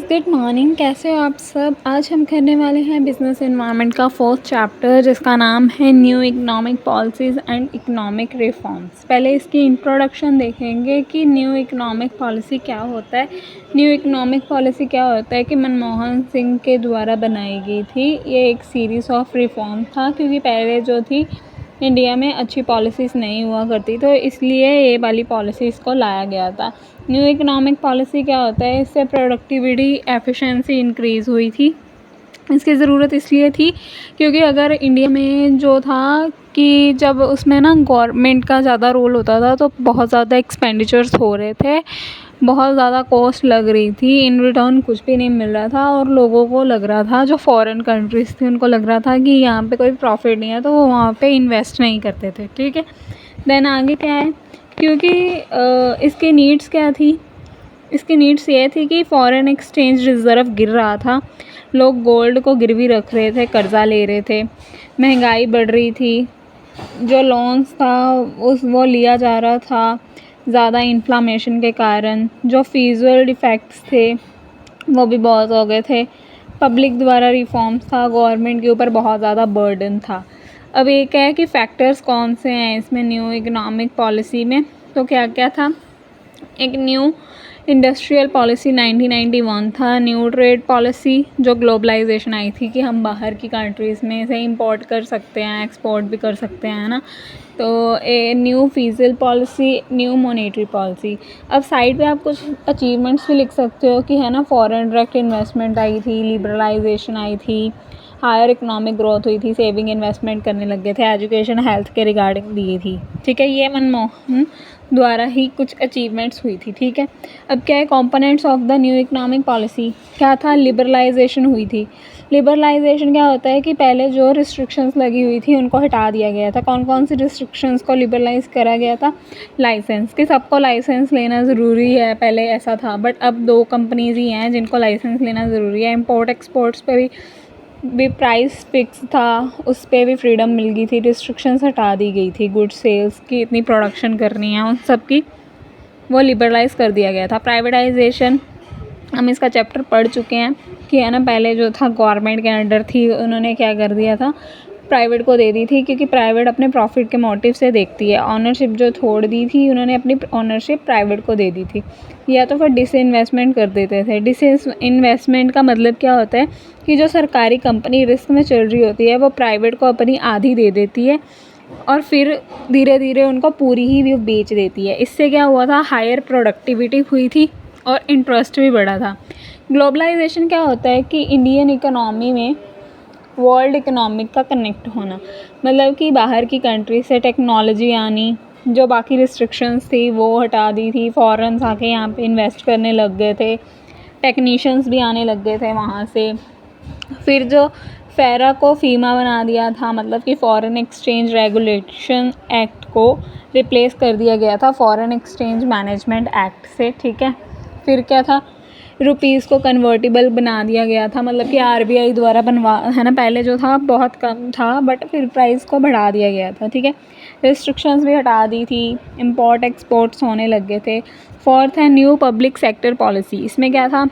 Good morning, कैसे हो आप सब। आज हम करने वाले हैं बिजनेस एनवायरनमेंट का 4th चैप्टर, जिसका नाम है new economic policies and economic reforms. पहले इसकी इंट्रोडक्शन देखेंगे कि न्यू इकोनॉमिक पॉलिसी क्या होता है। न्यू इकोनॉमिक पॉलिसी क्या होता है कि मनमोहन सिंह के द्वारा बनाई गई थी। ये एक सीरीज़ ऑफ रिफॉर्म था, क्योंकि पहले जो थी इंडिया में अच्छी पॉलिसीज़ नहीं हुआ करती, तो इसलिए ये वाली पॉलिसीज़ को लाया गया था। न्यू इकोनॉमिक पॉलिसी क्या होता है, इससे प्रोडक्टिविटी एफिशिएंसी इंक्रीज़ हुई थी। इसकी ज़रूरत इसलिए थी क्योंकि अगर इंडिया में जो था कि जब उसमें ना गवर्नमेंट का ज़्यादा रोल होता था, तो बहुत ज़्यादा एक्सपेंडिचर्स हो रहे थे, बहुत ज़्यादा कॉस्ट लग रही थी, इन रिटर्न कुछ भी नहीं मिल रहा था, और लोगों को लग रहा था, जो फॉरेन कंट्रीज़ थी उनको लग रहा था कि यहाँ पे कोई प्रॉफिट नहीं है, तो वो वहाँ पे इन्वेस्ट नहीं करते थे। ठीक है, देन आगे क्या है, क्योंकि इसकी नीड्स क्या थी। इसकी नीड्स ये थी कि फ़ॉरेन एक्सचेंज रिज़र्व गिर रहा था, लोग गोल्ड को गिरवी रख रहे थे, कर्ज़ा ले रहे थे, महंगाई बढ़ रही थी, जो लोन्स था वो लिया जा रहा था ज़्यादा इन्फ्लेमेशन के कारण, जो फिजिकल डिफेक्ट्स थे वो भी बहुत हो गए थे, पब्लिक द्वारा रिफॉर्म्स था, गवर्नमेंट के ऊपर बहुत ज़्यादा बर्डन था। अब ये क्या है कि फैक्टर्स कौन से हैं इसमें न्यू इकोनॉमिक पॉलिसी में, तो क्या क्या था। एक न्यू इंडस्ट्रियल पॉलिसी 1991 था, न्यू ट्रेड पॉलिसी, जो ग्लोबलाइजेशन आई थी कि हम बाहर की कंट्रीज़ में से इंपोर्ट कर सकते हैं, एक्सपोर्ट भी कर सकते हैं, है ना। तो a new physical policy, new monetary policy. अब साइड पे आप कुछ अचीवमेंट्स भी लिख सकते हो कि है ना, फॉरेन डायरेक्ट इन्वेस्टमेंट आई थी, लिबरलाइजेशन आई थी, हायर इकोनॉमिक ग्रोथ हुई थी, सेविंग इन्वेस्टमेंट करने लग गए थे, एजुकेशन हेल्थ के रिगार्डिंग दी थी। ठीक है, ये मनमोहन द्वारा ही कुछ अचीवमेंट्स हुई थी। ठीक है, अब क्या है components of the new economic policy, क्या था, लिबरलाइजेशन हुई थी। लिबरलाइजेशन क्या होता है कि पहले जो रिस्ट्रिक्शंस लगी हुई थी उनको हटा दिया गया था। कौन कौन सी रिस्ट्रिक्शंस को लिबरलाइज करा गया था। लाइसेंस, कि सबको लाइसेंस लेना ज़रूरी है, पहले ऐसा था, बट अब 2 कंपनीज़ ही हैं जिनको लाइसेंस लेना ज़रूरी है। इम्पोर्ट एक्सपोर्ट्स पे भी प्राइस फिक्स था, उस पर भी फ्रीडम मिल गई थी, रिस्ट्रिक्शंस हटा दी गई थी। गुड सेल्स की इतनी प्रोडक्शन करनी है, उन सब की वो लिबरलाइज़ कर दिया गया था। प्राइवेटाइजेशन, हम इसका चैप्टर पढ़ चुके हैं कि है ना, पहले जो था गवर्नमेंट के अंडर थी, उन्होंने क्या कर दिया था, प्राइवेट को दे दी थी, क्योंकि प्राइवेट अपने प्रॉफिट के मोटिव से देखती है। ऑनरशिप जो छोड़ दी थी उन्होंने, अपनी ऑनरशिप प्राइवेट को दे दी थी, या तो फिर डिसइन्वेस्टमेंट कर देते थे। डिसइन्वेस्टमेंट का मतलब क्या होता है कि जो सरकारी कंपनी रिस्क में चल रही होती है, वो प्राइवेट को अपनी आधी दे देती है, और फिर धीरे धीरे उनको पूरी ही वो बेच देती है। इससे क्या हुआ था, हायर प्रोडक्टिविटी हुई थी और इंटरेस्ट भी बढ़ा था। ग्लोबलाइजेशन क्या होता है कि इंडियन इकोनॉमी में वर्ल्ड इकोनॉमिक का कनेक्ट होना, मतलब कि बाहर की कंट्री से टेक्नोलॉजी आनी, जो बाकी रिस्ट्रिक्शंस थी वो हटा दी थी, फॉरेन्स आके यहाँ पे इन्वेस्ट करने लग गए थे, टेक्नीशियंस भी आने लग गए थे वहाँ से। फिर जो फेरा को फीमा बना दिया था, मतलब कि फॉरेन एक्सचेंज रेगुलेशन एक्ट को रिप्लेस कर दिया गया था फॉरेन एक्सचेंज मैनेजमेंट एक्ट से। ठीक है, फिर क्या था, रुपीज़ को कन्वर्टिबल बना दिया गया था, मतलब कि आरबीआई द्वारा बनवा, है ना, पहले जो था बहुत कम था, बट फिर प्राइस को बढ़ा दिया गया था। ठीक है, रिस्ट्रिक्शंस भी हटा दी थी, इंपोर्ट एक्सपोर्ट्स होने लग गए थे। 4th है न्यू पब्लिक सेक्टर पॉलिसी। इसमें क्या था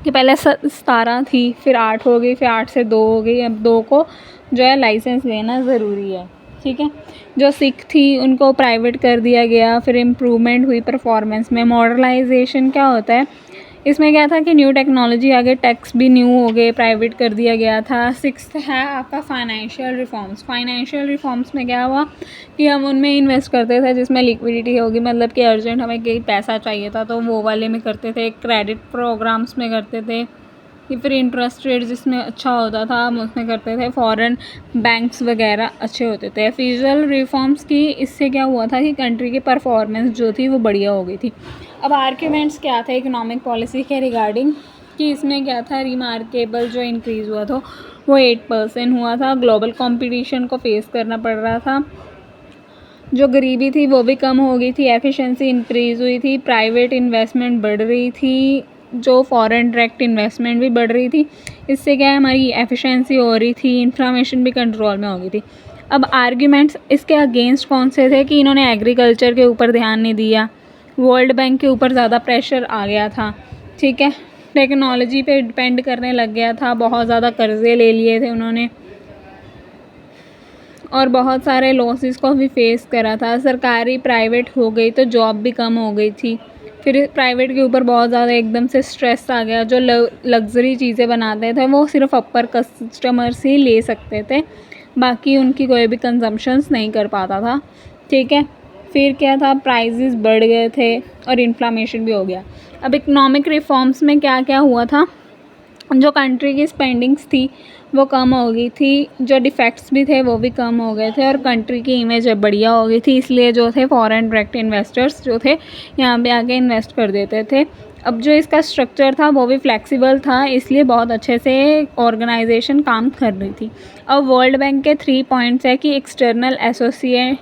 कि पहले 17 थी, फिर 8 हो गई, फिर 8 से 2 हो गई, अब 2 को जो है लाइसेंस लेना ज़रूरी है। ठीक है, जो सिख थी उनको प्राइवेट कर दिया गया, फिर इम्प्रूवमेंट हुई परफॉर्मेंस में। मॉडर्नाइजेशन क्या होता है, इसमें क्या था कि न्यू टेक्नोलॉजी आगे, टैक्स भी न्यू हो गए, प्राइवेट कर दिया गया था। 6th है आपका फाइनेंशियल रिफॉर्म्स। फाइनेंशियल रिफॉर्म्स में क्या हुआ कि हम उनमें इन्वेस्ट करते थे जिसमें लिक्विडिटी होगी, मतलब कि अर्जेंट हमें कहीं पैसा चाहिए था तो वो वाले में करते थे, क्रेडिट प्रोग्राम्स में करते थे, या फिर इंटरेस्ट रेट जिसमें अच्छा होता था हम उसमें करते थे, फॉरेन बैंक्स वगैरह अच्छे होते थे। फिजिकल रिफॉर्म्स की, इससे क्या हुआ था कि कंट्री की परफॉर्मेंस जो थी वो बढ़िया हो गई थी। अब आर्ग्यूमेंट्स क्या थे इकोनॉमिक पॉलिसी के रिगार्डिंग, कि इसमें क्या था, रिमार्केबल जो इंक्रीज़ हुआ था वो 8% हुआ था, ग्लोबल कंपटीशन को फेस करना पड़ रहा था, जो गरीबी थी वो भी कम हो गई थी, एफिशिएंसी इंक्रीज़ हुई थी, प्राइवेट इन्वेस्टमेंट बढ़ रही थी, जो फॉरेन डायरेक्ट इन्वेस्टमेंट भी बढ़ रही थी। इससे क्या है, हमारी एफिशिएंसी हो रही थी, इन्फ्लेमेशन भी कंट्रोल में हो गई थी। अब आर्ग्यूमेंट्स इसके अगेंस्ट कौन से थे कि इन्होंने एग्रीकल्चर के ऊपर ध्यान नहीं दिया, वर्ल्ड बैंक के ऊपर ज़्यादा प्रेशर आ गया था। ठीक है, टेक्नोलॉजी पे डिपेंड करने लग गया था, बहुत ज़्यादा कर्ज़े ले लिए थे उन्होंने और बहुत सारे लॉसेस को भी फेस करा था। सरकारी प्राइवेट हो गई तो जॉब भी कम हो गई थी, फिर प्राइवेट के ऊपर बहुत ज़्यादा एकदम से स्ट्रेस आ गया। जो लग्जरी चीज़ें बनाते थे वो सिर्फ अपर कस्टमर्स ही ले सकते थे, बाकी उनकी कोई भी कंजम्पशंस नहीं कर पाता था, ठीक है। फिर क्या था, प्राइजेस बढ़ गए थे और इन्फ्लेमेशन भी हो गया। अब इकोनॉमिक रिफॉर्म्स में क्या क्या हुआ था, जो कंट्री की स्पेंडिंग्स थी वो कम हो गई थी, जो डिफेक्ट्स भी थे वो भी कम हो गए थे और कंट्री की इमेज बढ़िया हो गई थी, इसलिए जो थे फॉरेन डायरेक्ट इन्वेस्टर्स जो थे यहाँ पे आके इन्वेस्ट कर देते थे। अब जो इसका स्ट्रक्चर था वो भी फ्लेक्सिबल था, इसलिए बहुत अच्छे से ऑर्गेनाइजेशन काम कर रही थी। अब वर्ल्ड बैंक के 3 पॉइंट्स है कि एक्सटर्नल एसोसिएट,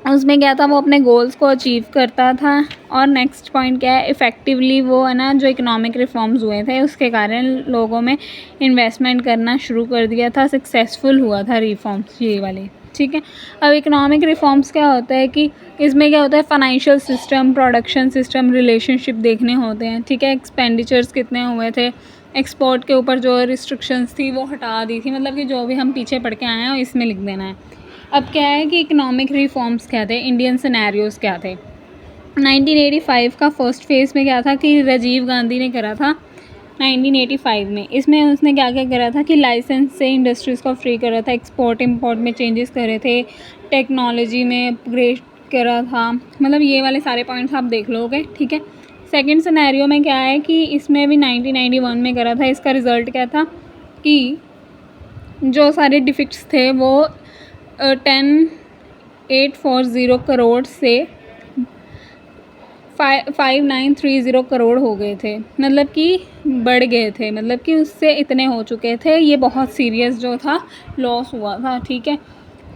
उसमें क्या था, वो अपने गोल्स को अचीव करता था। और नेक्स्ट पॉइंट क्या है, इफ़ेक्टिवली वो है ना, जो इकोनॉमिक रिफॉर्म्स हुए थे उसके कारण लोगों में इन्वेस्टमेंट करना शुरू कर दिया था, सक्सेसफुल हुआ था रिफॉर्म्स ये वाले, ठीक है। अब इकोनॉमिक रिफॉर्म्स क्या होता है कि इसमें क्या होता है, financial system, production system, relationship देखने होते हैं, ठीक है। एक्सपेंडिचर्स कितने हुए थे, एक्सपोर्ट के ऊपर जो रिस्ट्रिक्शंस थी वो हटा दी थी, मतलब कि जो भी हम पीछे पढ़ के आए हैं इसमें लिख देना है। अब क्या है कि इकोनॉमिक रिफॉर्म्स क्या थे, इंडियन सिनेरियोज़ क्या थे। 1985 का फर्स्ट फेज़ में क्या था कि राजीव गांधी ने करा था 1985 में। इसमें उसने क्या क्या करा था कि लाइसेंस से इंडस्ट्रीज़ को फ्री करा था, एक्सपोर्ट इंपोर्ट में चेंजेस करे थे, टेक्नोलॉजी में अपग्रेड करा था, मतलब ये वाले सारे पॉइंट्स आप देख लोगे, ठीक है। सेकेंड सिनेरियो में क्या है कि इसमें भी 1991 में करा था। इसका रिज़ल्ट क्या था कि जो सारे डिफिक्ट्स थे वो 10,840 करोड़ से 5,930 करोड़ हो गए थे, मतलब कि बढ़ गए थे, मतलब कि उससे इतने हो चुके थे। ये बहुत सीरियस जो था लॉस हुआ था, ठीक है।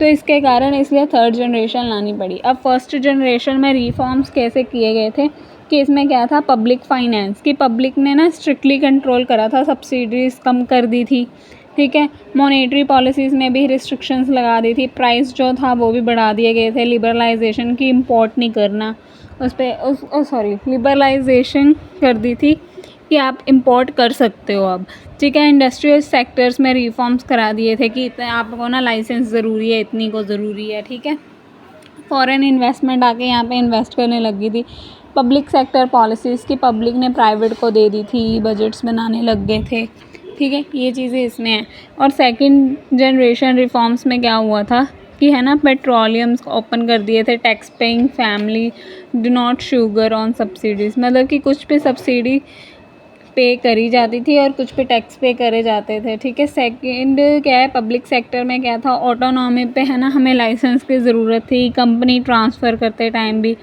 तो इसके कारण इसलिए थर्ड जनरेशन लानी पड़ी। अब फर्स्ट जनरेशन में रिफॉर्म्स कैसे किए गए थे कि इसमें क्या था, पब्लिक फाइनेंस की पब्लिक ने ना स्ट्रिक्टली कंट्रोल करा था, सब्सिडीज़ कम कर दी थी, ठीक है। मॉनेटरी पॉलिसीज़ में भी रिस्ट्रिक्शंस लगा दी थी, प्राइस जो था वो भी बढ़ा दिए गए थे, लिबरलाइजेशन की इम्पोर्ट नहीं करना उस पर लिबरलाइजेशन कर दी थी कि आप इंपोर्ट कर सकते हो अब, ठीक है। इंडस्ट्रियल सेक्टर्स में रिफॉर्म्स करा दिए थे कि इतने आपको ना लाइसेंस ज़रूरी है, इतनी को ज़रूरी है, ठीक है। फॉरेन इन्वेस्टमेंट आके यहाँ पे इन्वेस्ट करने लगी थी। पब्लिक सेक्टर पॉलिसीज़ की पब्लिक ने प्राइवेट को दे दी थी, बजट्स बनाने लग गए थे, ठीक है। ये चीज़ें इसमें हैं। और सेकंड जनरेशन रिफॉर्म्स में क्या हुआ था कि है ना, पेट्रोलियम्स ओपन कर दिए थे, tax paying family do not sugar on subsidies, मतलब कि कुछ पे सब्सिडी पे करी जाती थी और कुछ पे टैक्स पे करे जाते थे, ठीक है। सेकंड क्या है, पब्लिक सेक्टर में क्या था, ऑटोनॉमी पे है ना, हमें लाइसेंस की ज़रूरत थी, कंपनी ट्रांसफ़र करते टाइम भी।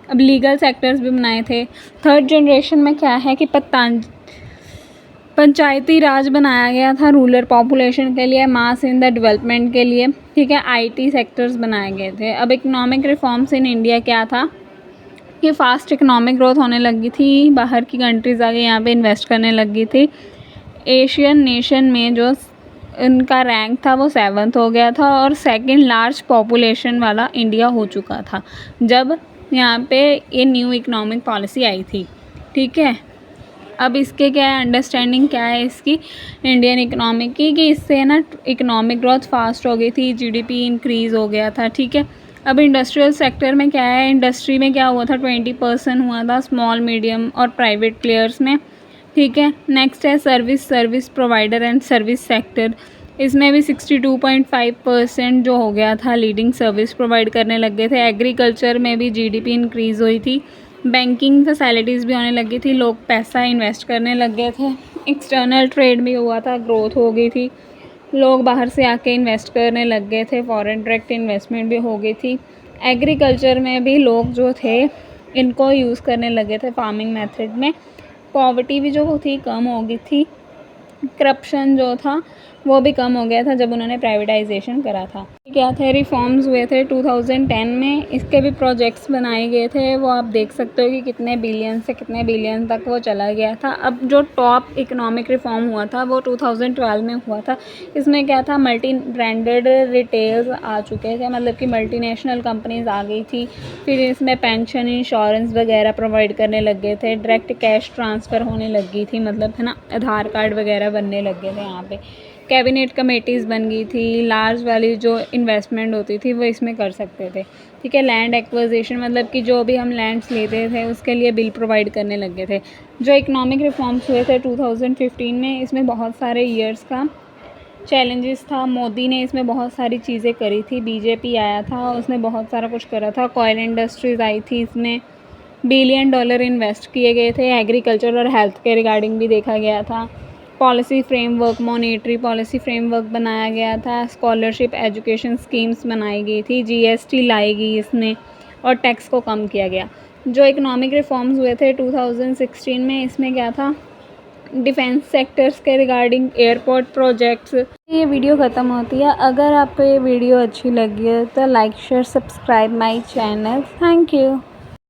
अब लीगल सेक्टर्स भी बनाए थे। थर्ड जनरेशन में क्या है कि पंचायती राज बनाया गया था रूरल पॉपुलेशन के लिए, मास इन द डेवलपमेंट के लिए, ठीक है। आईटी सेक्टर्स बनाए गए थे। अब इकोनॉमिक रिफॉर्म्स इन इंडिया क्या था कि फ़ास्ट इकोनॉमिक ग्रोथ होने लगी थी, बाहर की कंट्रीज़ आगे यहाँ पे इन्वेस्ट करने लगी थी। एशियन नेशन में जो उनका रैंक था वो 7th हो गया था और सेकंड लार्ज पॉपुलेशन वाला इंडिया हो चुका था जब यहाँ पे ये न्यू इकोनॉमिक पॉलिसी आई थी, ठीक है। अब इसके क्या है, अंडरस्टैंडिंग क्या है इसकी इंडियन इकोनॉमी की कि इससे ना इकोनॉमिक ग्रोथ फास्ट हो गई थी, जीडीपी इंक्रीज़ हो गया था, ठीक है। अब इंडस्ट्रियल सेक्टर में क्या है, इंडस्ट्री में क्या हुआ था, 20% हुआ था स्मॉल मीडियम और प्राइवेट प्लेयर्स में, ठीक है। नेक्स्ट है service provider and service sector, इसमें भी 62.5% जो हो गया था, लीडिंग सर्विस प्रोवाइड करने लग गए थे। एग्रीकल्चर में भी जीडीपी इंक्रीज़ हुई थी, बैंकिंग फैसिलिटीज़ भी होने लगी थी, लोग पैसा इन्वेस्ट करने लग गए थे। एक्सटर्नल ट्रेड भी हुआ था, ग्रोथ हो गई थी, लोग बाहर से आके इन्वेस्ट करने लग गए थे, फॉरेन डायरेक्ट इन्वेस्टमेंट भी हो गई थी। एग्रीकल्चर में भी लोग जो थे इनको यूज़ करने लगे थे फार्मिंग मेथड में। पॉवर्टी भी जो थी कम हो गई थी, करप्शन जो था वो भी कम हो गया था जब उन्होंने प्राइवेटाइजेशन करा था। क्या थे रिफॉर्म्स हुए थे 2010 में, इसके भी प्रोजेक्ट्स बनाए गए थे, वो आप देख सकते हो कि कितने बिलियन से कितने बिलियन तक वो चला गया था। अब जो टॉप इकोनॉमिक रिफॉर्म हुआ था वो 2012 में हुआ था। इसमें क्या था, मल्टी ब्रांडेड रिटेल्स आ चुके थे, मतलब कि मल्टीनेशनल कंपनीज आ गई थी। फिर इसमें पेंशन इंश्योरेंस वगैरह प्रोवाइड करने लग गए थे, डायरेक्ट कैश ट्रांसफ़र होने लग गई थी, मतलब है ना, आधार कार्ड वगैरह बनने लग गए थे यहाँ पे। कैबिनेट कमेटीज़ बन गई थी, लार्ज वाली जो इन्वेस्टमेंट होती थी वो इसमें कर सकते थे। ठीक है, लैंड एक्विजिशन, मतलब कि जो भी हम लैंड्स लेते थे उसके लिए बिल प्रोवाइड करने लग गए थे। जो इकोनॉमिक रिफॉर्म्स हुए थे 2015 में, इसमें बहुत सारे ईयर्स का चैलेंजेस था। मोदी ने इसमें बहुत सारी चीज़ें करी थी, बीजेपी आया था, उसने बहुत सारा कुछ करा था। कॉयल इंडस्ट्रीज़ आई थी, इसमें $1 बिलियन इन्वेस्ट किए गए थे। एग्रीकल्चर और हेल्थ के रिगार्डिंग भी देखा गया था। Policy framework, monetary policy framework बनाया गया था। स्कॉलरशिप एजुकेशन स्कीम्स बनाई गई थी। जीएसटी लाई गई इसमें, और टैक्स को कम किया गया। जो इकोनॉमिक रिफॉर्म्स हुए थे 2016 में, इसमें क्या था, डिफेंस सेक्टर्स के रिगार्डिंग एयरपोर्ट प्रोजेक्ट्स। ये वीडियो ख़त्म होती है। अगर आपको ये वीडियो अच्छी लगी है तो like share subscribe my channel. Thank you.